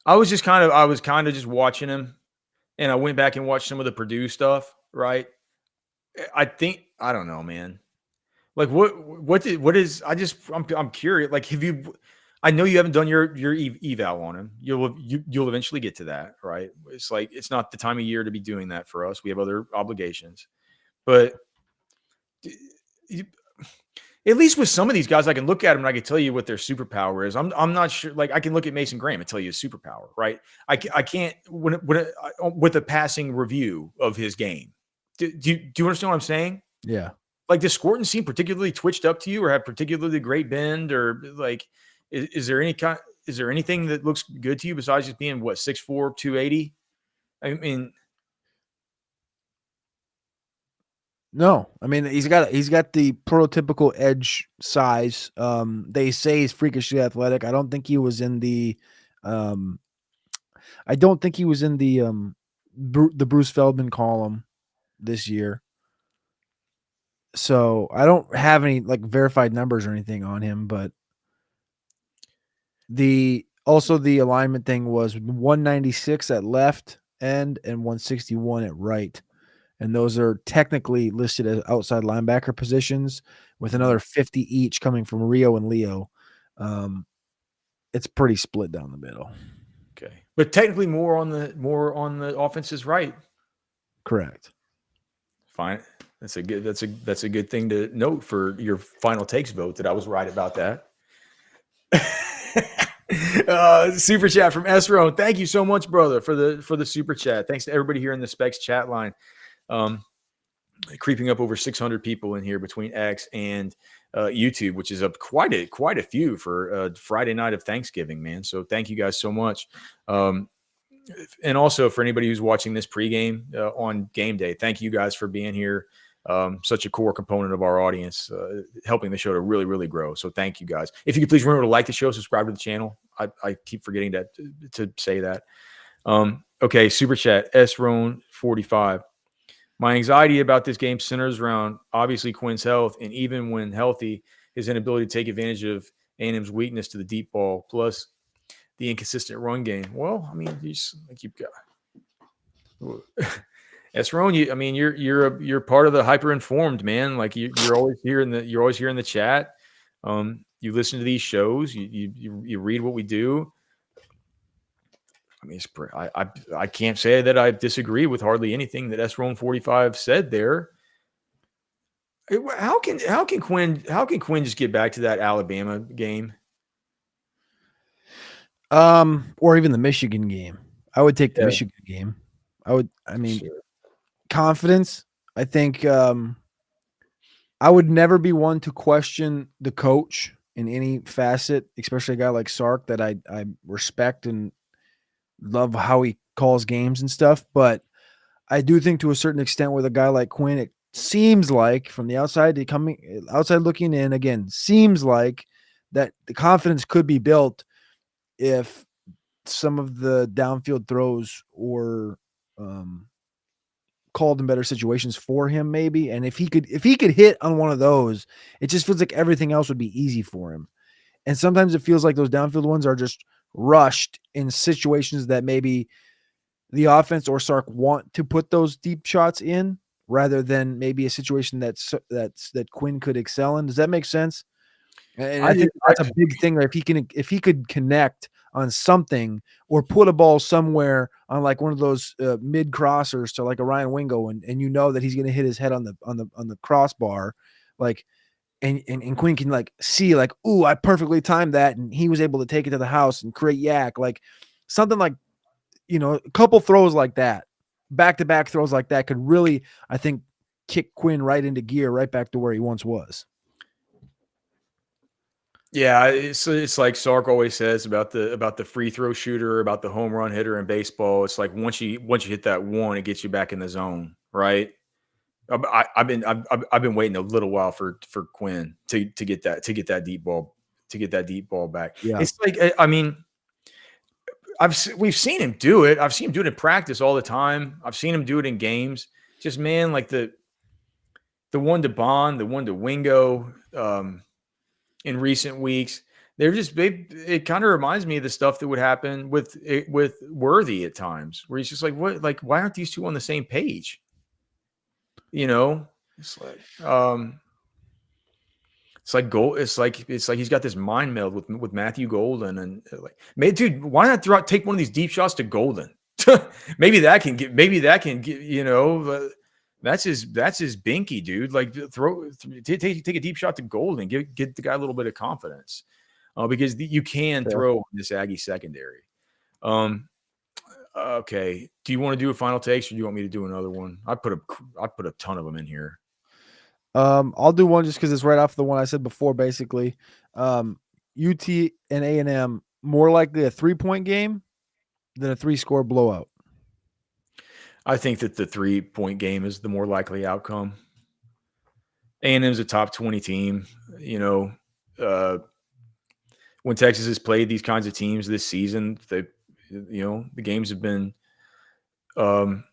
I was kind of just watching him, and I went back and watched some of the Purdue stuff. Right. I don't know, man. Like what is? I'm curious. Like have you? I know you haven't done your eval on him. You'll eventually get to that, right? It's like it's not the time of year to be doing that for us. We have other obligations, but at least with some of these guys, I can look at them and I can tell you what their superpower is. I'm not sure. Like I can look at Mason Graham and tell you his superpower, right? I can't with a passing review of his game. Do you understand what I'm saying? Yeah. Like does Scorton seem particularly twitched up to you, or have particularly great bend, or like is there anything that looks good to you besides just being what 6'4", 280? I mean. No, I mean he's got the prototypical edge size. They say he's freakishly athletic. I don't think he was in the, the Bruce Feldman column this year. So I don't have any like verified numbers or anything on him, but the alignment thing was 196 at left end and 161 at right. And those are technically listed as outside linebacker positions with another 50 each coming from Rio and Leo. It's pretty split down the middle. Okay. But technically more on the offense's right. Correct. Fine. That's a good thing to note for your final takes vote that I was right about that. Super chat from Esro. Thank you so much, brother, for the super chat. Thanks to everybody here in the Specs chat line. Creeping up over 600 people in here between X and YouTube, which is up quite a few for Friday night of Thanksgiving, man. So thank you guys so much. And also for anybody who's watching this pregame on game day, thank you guys for being here. Such a core component of our audience, helping the show to really, really grow. So thank you guys. If you could please remember to like the show, subscribe to the channel. I keep forgetting to say that. Okay, super chat, SRone45. My anxiety about this game centers around obviously Quinn's health, and even when healthy, his inability to take advantage of A&M's weakness to the deep ball, plus the inconsistent run game. Well, I mean, you've got Esron. You're part of the hyper informed, man. Like you're always here in the chat. You listen to these shows. You read what we do. I mean, I can't say that I disagree with hardly anything that SRone45 said there. How can Quinn just get back to that Alabama game? Or even the Michigan game. I would take the Michigan game. Sure. Confidence. I think I would never be one to question the coach in any facet, especially a guy like Sark that I respect and love how he calls games and stuff. But I do think to a certain extent with a guy like Quinn, it seems like from the outside looking in, again, seems like that the confidence could be built if some of the downfield throws or called in better situations for him, maybe. And if he could hit on one of those, it just feels like everything else would be easy for him. And sometimes it feels like those downfield ones are just rushed in situations that maybe the offense or Sark want to put those deep shots in rather than maybe a situation that Quinn could excel in. Does that make sense? And I I did. think that's a big thing. If he could connect on something or put a ball somewhere on like one of those mid crossers to like a Ryan Wingo, and you know that he's going to hit his head on the crossbar, like and Quinn can like see like, ooh, I perfectly timed that, and he was able to take it to the house and create yak, like something like, a couple throws like that, back to back throws like that could really, I think, kick Quinn right into gear, right back to where he once was. Yeah, it's like Sark always says about the free throw shooter, about the home run hitter in baseball. It's like once you hit that one, it gets you back in the zone, right? I've been waiting a little while for Quinn to get that deep ball back. Yeah. It's like I mean we've seen him do it. I've seen him do it in practice all the time. I've seen him do it in games. Just man, like the one to Bond, the one to Wingo in recent weeks. It kind of reminds me of the stuff that would happen with Worthy at times, where he's just like, what, like, why aren't these two on the same page? You know, it's like it's like gold. It's like he's got this mind meld with Matthew Golden, and like, man, dude, why not take one of these deep shots to Golden? Maybe that can get. Maybe that can get. That's his binky, dude. Like take a deep shot to Golden, get the guy a little bit of confidence, because you can Fair. throw in this Aggie secondary. Okay, do you want to do a final takes, or do you want me to do another one? I put a ton of them in here. I'll do one just because it's right off the one I said before. Basically, UT and A&M more likely a 3-point game than a 3-score blowout. I think that the 3-point game is the more likely outcome. A&M is a top 20 team. When Texas has played these kinds of teams this season, the games have been. Not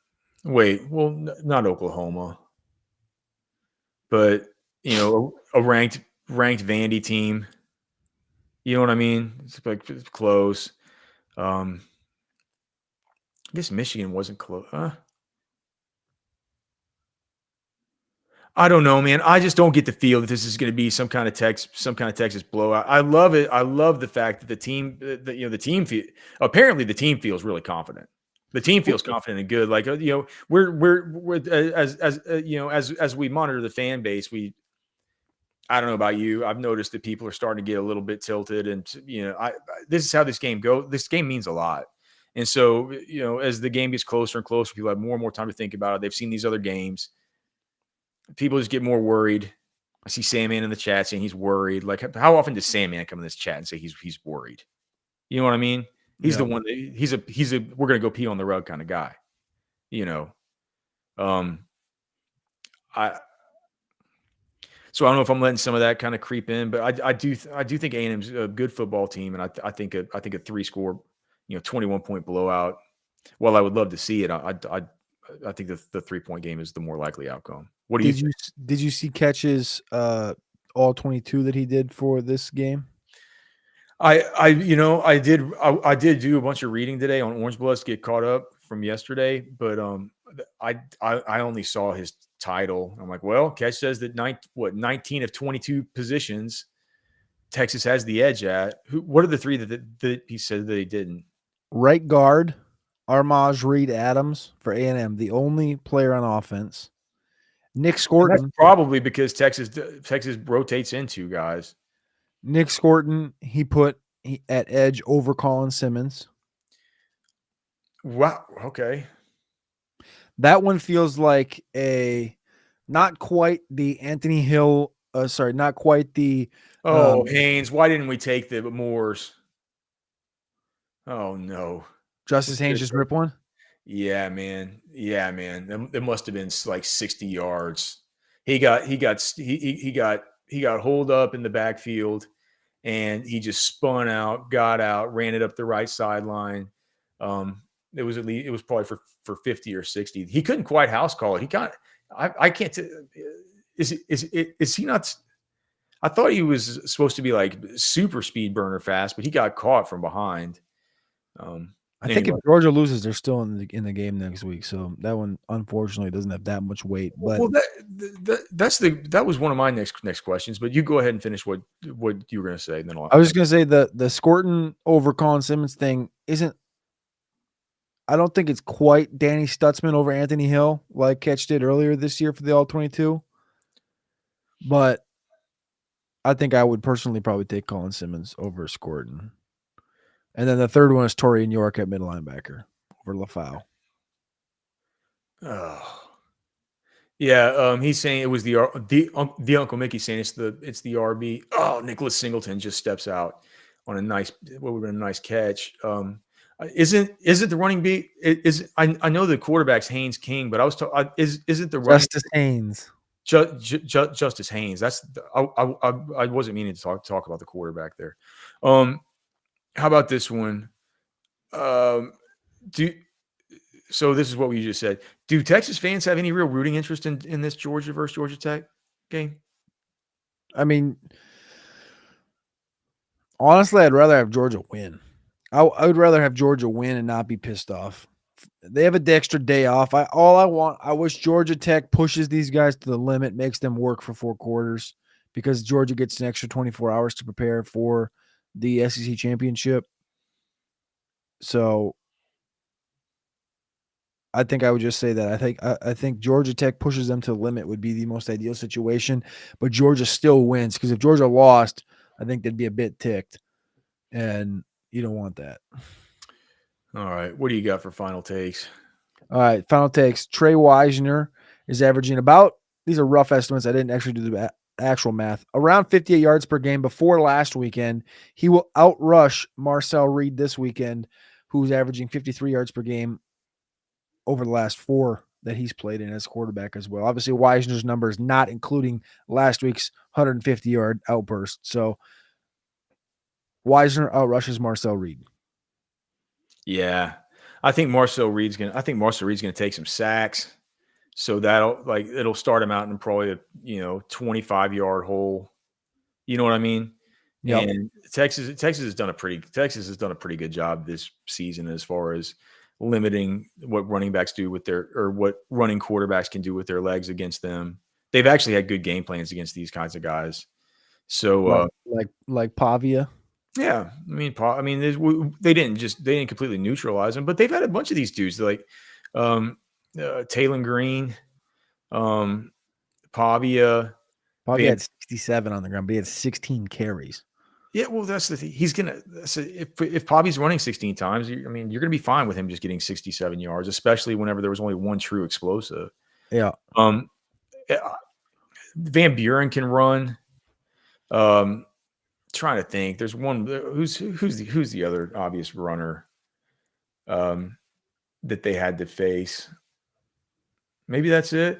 Oklahoma, but a ranked Vandy team. You know what I mean? It's close. I guess Michigan wasn't close. I don't know, man. I just don't get the feel that this is going to be some kind of Texas blowout. I love it. I love the fact that the team, apparently the team feels really confident. The team feels confident and good. Like we're as we monitor the fan base, I don't know about you. I've noticed that people are starting to get a little bit tilted, and this is how this game goes. This game means a lot, and so as the game gets closer and closer, people have more and more time to think about it. They've seen these other games. People just get more worried. I see Sandman in the chat saying he's worried. Like, how often does Sandman come in this chat and say he's worried? You know what I mean? He's the one. He's a we're gonna go pee on the rug kind of guy. I So I don't know if I'm letting some of that kind of creep in, but I do think A&M's a good football team, and I think a 3-score, 21-point blowout. While I would love to see it, I think the 3-point game is the more likely outcome. What do you think? Did you see catches all 22 that he did for this game? I did do a bunch of reading today on Orange Bloods to get caught up from yesterday, but I only saw his title. I'm like, well, Catch says that 19 of 22 positions Texas has the edge at. What are the three that he said that he didn't? Right guard, Armaj Reed Adams for A&M, the only player on offense. Nick Scorton. And that's probably because Texas rotates into guys. Nick Scorton, he put at edge over Colin Simmons. Wow. Okay. That one feels like not quite the Anthony Hill. Not quite the. Haynes. Why didn't we take the Moores? Oh no. Justice Haynes just ripped one. Yeah, man. It must have been like 60 yards. He got holed up in the backfield, and he just spun out, got out, ran it up the right sideline. It was probably for 50 or 60. He couldn't quite house call it. I can't. Is he not? I thought he was supposed to be like super speed burner fast, but he got caught from behind. I I think if Anyway, Georgia loses, they're still in the game next week. So that one unfortunately doesn't have that much weight. But well, that was one of my next questions. But you go ahead and finish what you were going to say, and then I was just gonna say the Scorton over Colin Simmons thing isn't. I don't think it's quite Danny Stutzman over Anthony Hill like Catch did earlier this year for the All 22. But I think I would personally probably take Colin Simmons over Scorton. And then the third one is Torian York at middle linebacker over LaFau. oh. Yeah, he's saying it was the Uncle Mickey saying it's the RB. Oh, Nicholas Singleton just steps out on a nice what would have been a nice catch. Isn't the running beat I know the quarterback's Haynes King, but I was isn't the running Justice Haynes. Justice Haynes? I wasn't meaning to talk about the quarterback there. How about this one? Um, do So this is what we just said. Do Texas fans have any real rooting interest in this Georgia versus Georgia Tech game? I mean, honestly, I'd rather have Georgia win. I would rather have Georgia win and not be pissed off. They have an extra day off. I wish Georgia Tech pushes these guys to the limit, makes them work for 4 quarters because Georgia gets an extra 24 hours to prepare for the SEC championship. So I think I would just say that I think Georgia Tech pushes them to the limit would be the most ideal situation, but Georgia still wins because if Georgia lost, I think they'd be a bit ticked, and you don't want that. All right. What do you got for final takes? All right, final takes. Trey Wisner is averaging about, these are rough estimates. I didn't actually do the actual math, around 58 yards per game before last weekend. He will outrush Marcel Reed this weekend, who's averaging 53 yards per game over the last 4 that he's played in as quarterback as well. Obviously, Wisner's number is not including last week's 150-yard outburst. So Wisner outrushes Marcel Reed. Yeah. I think Marcel Reed's gonna take some sacks. So it'll start him out in probably a 25-yard hole. You know what I mean? Yep. And Texas has done a pretty good job this season as far as limiting what running backs do with what running quarterbacks can do with their legs against them. They've actually had good game plans against these kinds of guys. So Like Pavia. yeah, they didn't completely neutralize them, but they've had a bunch of these dudes like Taylon Green, Pavia. Pavia had 67 on the ground, but he had 16 carries. Yeah, well, that's the thing. If Pavi's running 16 times, you're going to be fine with him just getting 67 yards, especially whenever there was only one true explosive. Yeah. Van Buren can run. Trying to think. There's one who's the other obvious runner that they had to face. Maybe that's it.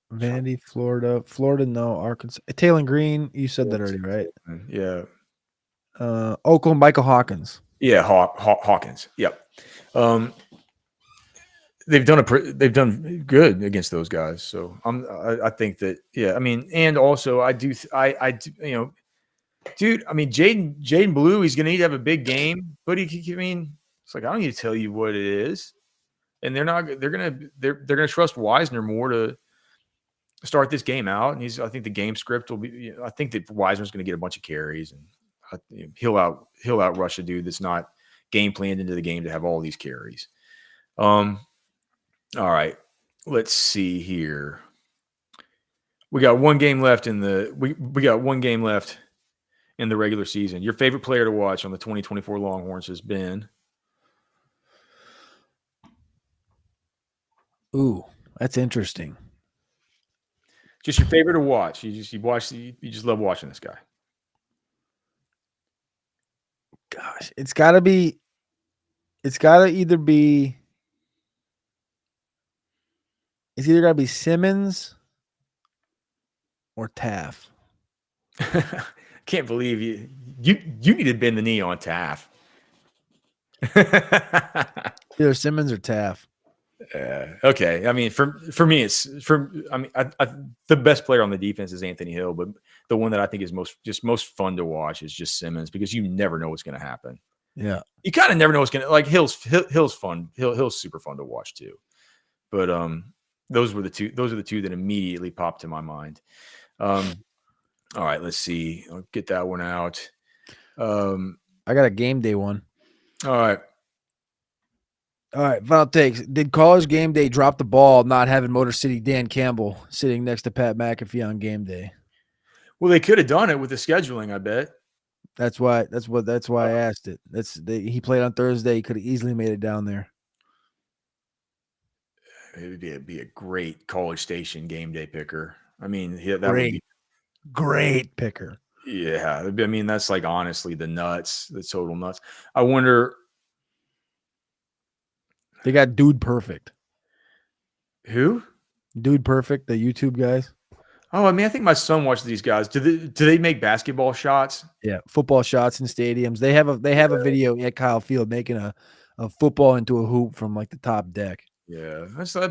Vandy, Florida, no. Arkansas, Taylon Green. You said that already, right? Yeah. Oklahoma, Michael Hawkins. Yeah, Hawkins. Yep. They've done good against those guys. So I think that, yeah. I mean, and also I do dude. I mean, Jaden Blue, he's gonna need to have a big game, but it's like I don't need to tell you what it is, and they're gonna trust Wisner more to start this game out, and I think the game script will be. I think that Wisner's going to get a bunch of carries, and he'll outrush a dude that's not game planned into the game to have all these carries. All right, let's see here. We got one game left we got one game left in the regular season. Your favorite player to watch on the 2024 Longhorns has been? Ooh, that's interesting. Just your favorite to watch. You just love watching this guy. Gosh, it's got to either be Simmons or Taff. Can't believe you need to bend the knee on Taff. Either Simmons or Taff. Okay. I mean, for me, it's for. I mean, the best player on the defense is Anthony Hill, but the one that I think is most fun to watch is just Simmons because you never know what's going to happen. Yeah. You kind of never know what's going to like. Hill's fun. Hill's super fun to watch too. But those are the two that immediately popped to my mind. All right, let's see. I'll get that one out. I got a game day one. All right. All right, final takes. Did College Game Day drop the ball not having Motor City Dan Campbell sitting next to Pat McAfee on game day? Well, they could have done it with the scheduling, I bet. That's why I asked it. He played on Thursday. He could have easily made it down there. It would be a great College Station game day picker. I mean, that Great. would be Great picker. Yeah, I mean, that's like honestly the total nuts. I wonder They got Dude Perfect. who? Dude Perfect, the YouTube guys. Oh, I mean, I think my son watched these guys. Do they make basketball shots? Yeah, football shots in stadiums. They have a video at Kyle Field making a football into a hoop from like the top deck. Yeah, are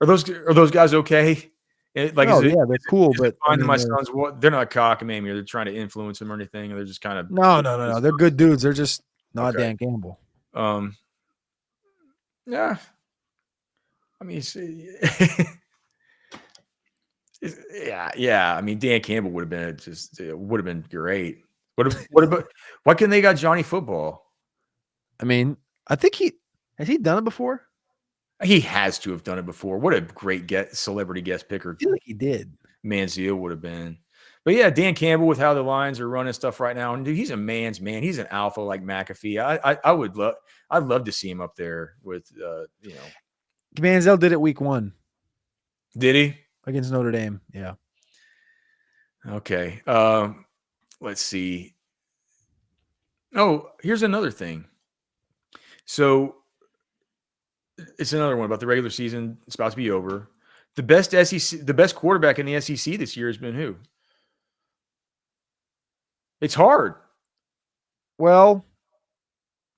those guys okay? Like, Oh yeah, they're cool, but I fine that mean, my sons? They're not cockamamie or they're trying to influence him or anything. They're just kind of no. They're good dudes. They're just not Okay. Dan Campbell. Yeah. I mean, yeah. I mean, Dan Campbell would have been great. What about why couldn't they got Johnny Football? I mean, I think has he done it before? He has to have done it before. What a great celebrity guest picker. I feel like he did. Manziel would have been. But yeah, Dan Campbell with how the Lions are running stuff right now. And dude, he's a man's man. He's an alpha like McAfee. I'd love to see him up there with Manziel did it week 1. Did he? Against Notre Dame. Yeah. Okay. Let's see. Oh, here's another thing. So it's another one about the regular season. It's about to be over. The best quarterback in the SEC this year has been who? It's hard. Well,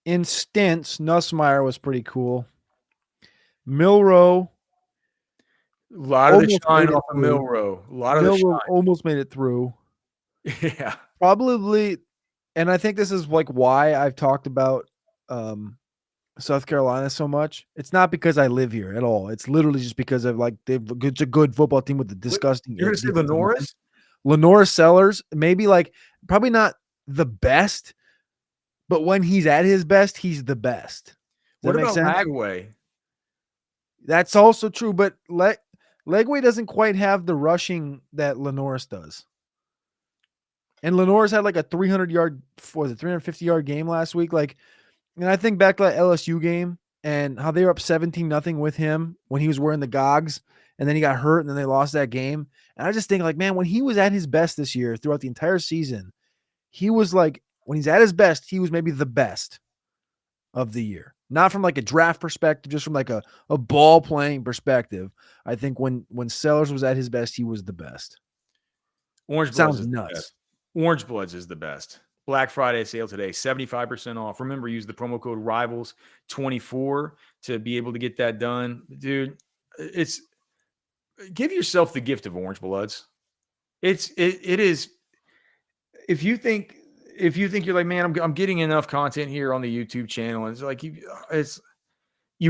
in stints, Nussmeier was pretty cool. Milroe. A lot of the shine off of Milroe. Milroe almost made it through. Yeah. Probably, and I think this is like why I've talked about South Carolina so much. It's not because I live here at all. It's literally just because of like it's a good football team with the disgusting. You're gonna say Lenoris? Lenoris Sellers, maybe like probably not the best, but when he's at his best, he's the best. What about Lagway? That's also true, but Legway doesn't quite have the rushing that Lenoris does. And Lenoris had like a 350-yard game last week. Like, and I think back to that LSU game and how they were up 17-0 with him when he was wearing the gogs, and then he got hurt, and then they lost that game. And I just think, like, man, when he was at his best this year throughout the entire season, he was like, when he's at his best, he was maybe the best of the year. Not from like a draft perspective, just from like a ball playing perspective. I think when Sellers was at his best, he was the best. Orange Sounds nuts. Orange Bloods is the best. Black Friday sale today, 75% off. Remember, use the promo code RIVALS24 to be able to get that done. Dude, give yourself the gift of Orange Bloods. It is, if you think you're like, man, I'm getting enough content here on the YouTube channel, and it's like you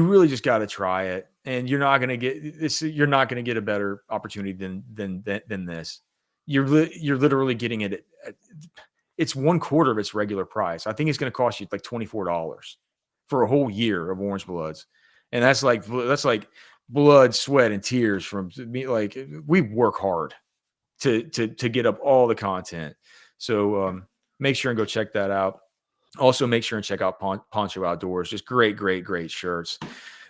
really just got to try it, and you're not going to get this. You're not going to get a better opportunity than this. You're literally getting it. It's 1/4 of its regular price. I think it's going to cost you like $24 for a whole year of Orange Bloods, and that's like blood, sweat, and tears from me. Like, we work hard to get up all the content. So make sure and go check that out. Also, make sure and check out Poncho Outdoors. Just great shirts.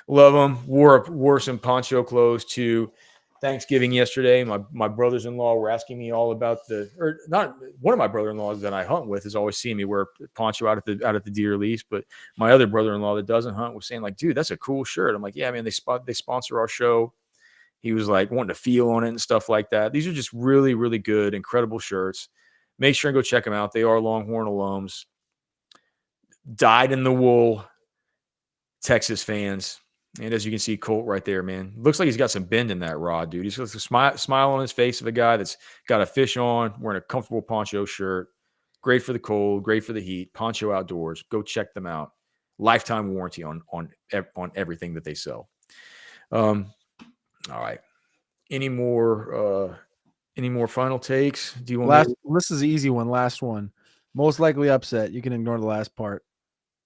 Love them. Wore some poncho clothes to Thanksgiving yesterday. My brothers-in-law were asking me all about not one of my brother-in-laws that I hunt with is always seeing me wear poncho out at the deer lease, but my other brother-in-law that doesn't hunt was saying like, dude, that's a cool shirt. I'm like, yeah, man, they sponsor our show. He was like wanting to feel on it and stuff like that. These are just really, really good, incredible shirts. Make sure and go check them out. They are Longhorn alums. Dyed in the wool Texas fans. And as you can see, Colt right there, man, looks like he's got some bend in that rod, dude. He's got a smile on his face of a guy that's got a fish on, wearing a comfortable poncho shirt. Great for the cold, great for the heat. Poncho Outdoors. Go check them out. Lifetime warranty on everything that they sell. All right. Any more final takes? Do you want me to? This is the easy one. Last one. Most likely upset. You can ignore the last part.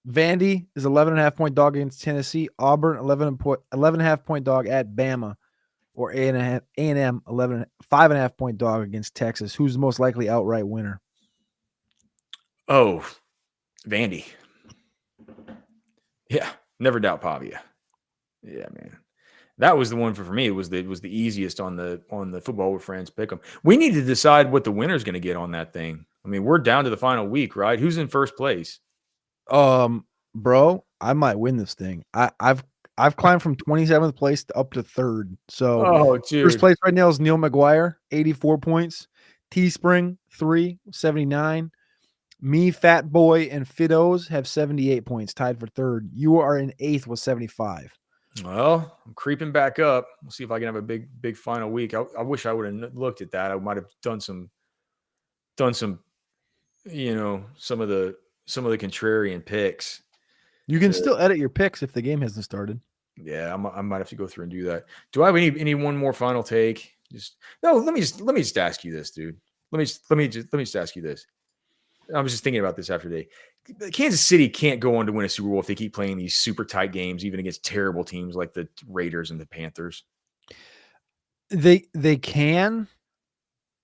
Vandy is 11.5-point dog against Tennessee. Auburn 11.5-point dog at Bama, or A&M 5.5-point dog against Texas. Who's the most likely outright winner? Oh, Vandy. Yeah, never doubt Pavia. Yeah, man. That was the one for me. It was the easiest on the Football with Friends pick 'em. We need to decide what the winner's going to get on that thing. I mean, we're down to the final week, right? Who's in first place? Bro, I might win this thing. I've climbed from 27th place to up to third. So Oh, first dude. place right now is Neil McGuire, 84 points. Teespring 79. Me, Fat Boy, and Fidos have 78 points, tied for third. You are in eighth with 75. Well, I'm creeping back up. We'll see if I can have a big final week. I wish I would have looked at that. I might have done some, some some of the contrarian picks. You can still edit your picks if the game hasn't started. Yeah, I might have to go through and do that. Do I have any one more final take? Let me just ask you this, dude. Let me just ask you this. I was just thinking about this after today. Kansas City can't go on to win a Super Bowl if they keep playing these super tight games, even against terrible teams like the Raiders and the Panthers. They can,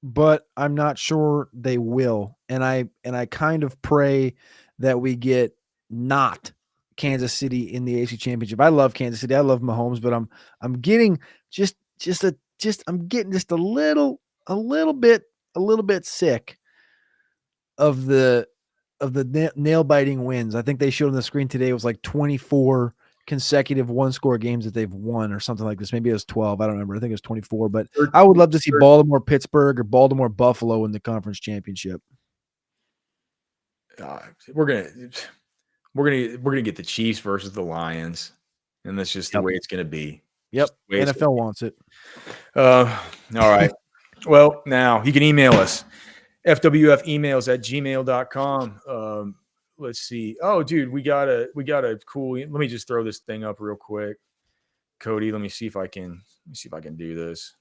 but I'm not sure they will. And I kind of pray that we get not Kansas City in the AFC Championship. I love Kansas City. I love Mahomes, but I'm getting I'm getting just a little bit sick of the nail biting wins. I think they showed on the screen today it was like 24 consecutive one-score games that they've won or something like this. Maybe it was 12. I don't remember. I think it was 24. But I would love to see Baltimore, Pittsburgh, or Baltimore, Buffalo in the conference championship. We're gonna get the Chiefs versus the Lions, and that's just the way it's gonna be. Yep, NFL wants it. All right. Well, now you can email us. fwfemails@gmail.com. Let's see. Oh, dude, we got a cool. Let me just throw this thing up real quick. Cody, let me see if I can do this.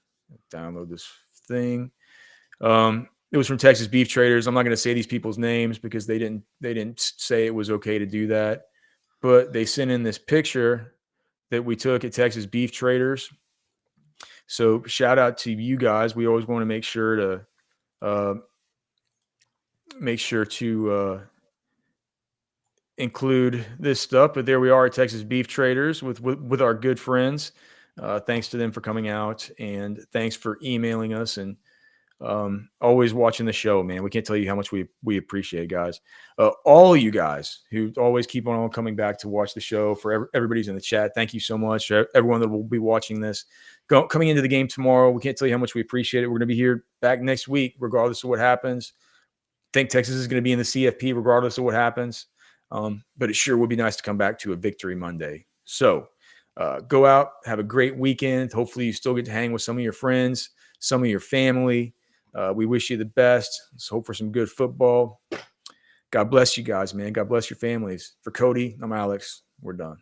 Download this thing. It was from Texas Beef Traders. I'm not going to say these people's names because they didn't say it was okay to do that, but they sent in this picture that we took at Texas Beef Traders. So shout out to you guys. We always want to make sure to include this stuff. But there we are at Texas Beef Traders with our good friends. Thanks to them for coming out, and thanks for emailing us and always watching the show, man. We can't tell you how much we appreciate, guys. All you guys who always keep on coming back to watch the show. For everybody's in the chat, thank you so much. Everyone that will be watching this coming into the game tomorrow, we can't tell you how much we appreciate it. We're going to be here back next week regardless of what happens. Think Texas is going to be in the CFP regardless of what happens. But it sure would be nice to come back to a victory Monday. So go out, have a great weekend. Hopefully you still get to hang with some of your friends, some of your family. We wish you the best. Let's hope for some good football. God bless you guys, man. God bless your families. For Cody, I'm Alex. We're done.